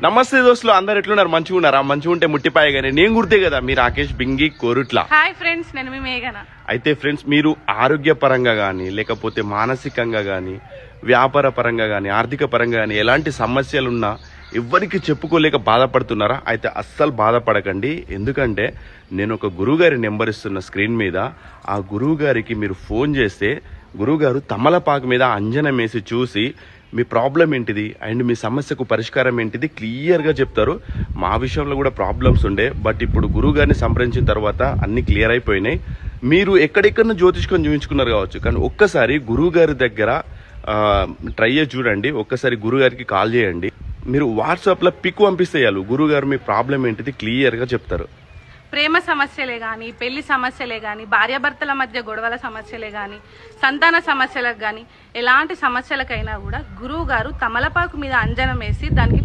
నమస్తే దోస్తులు, అందరు ఎట్లున్నారు? మంచిగా ఉన్నారా? మంచిగా ఉంటే ముట్టిపాయ కానీ నేను గుర్తే కదా మీ రాకేష్ బింగి కోరుట్ల. హాయ్ ఫ్రెండ్స్, నేను మీ మేఘన. అయితే ఫ్రెండ్స్, మీరు ఆరోగ్యపరంగా కానీ లేకపోతే మానసికంగా కానీ వ్యాపార పరంగా కానీ ఆర్థిక పరంగా కానీ ఎలాంటి సమస్యలున్నా ఎవ్వరికి చెప్పుకోలేక బాధపడుతున్నారా? అయితే అస్సలు బాధపడకండి. ఎందుకంటే నేను ఒక గురువుగారి నెంబర్ ఇస్తున్న స్క్రీన్ మీద. ఆ గురువు గారికి మీరు ఫోన్ చేస్తే గురువుగారు తమలపాకు మీద అంజనం వేసి చూసి మీ ప్రాబ్లం ఏంటిది అండ్ మీ సమస్యకు పరిష్కారం ఏంటిది క్లియర్గా చెప్తారు. మా విషయంలో కూడా ప్రాబ్లమ్స్ ఉండే, బట్ ఇప్పుడు గురువుగారిని సంప్రదించిన తర్వాత అన్ని క్లియర్ అయిపోయినాయి. మీరు ఎక్కడెక్కడ జ్యోతిష్కం చూపించుకున్నారు కావచ్చు, కానీ ఒక్కసారి గురువుగారి దగ్గర ట్రై చేసి చూడండి. ఒక్కసారి గురువుగారికి కాల్ చేయండి. మీరు వాట్సాప్లో పిక్ పంపిస్తే చాలు, గురువుగారు మీ ప్రాబ్లం ఏంటిది క్లియర్గా చెప్తారు. ప్రేమ సమస్యలే కానీ, పెళ్లి సమస్యలే కానీ, భార్యాభర్తల మధ్య గొడవల సమస్యలే కానీ, సంతాన సమస్యలకు కానీ, ఎలాంటి సమస్యలకైనా కూడా గురువు గారు తమలపాకు మీద అంజనం వేసి దానికి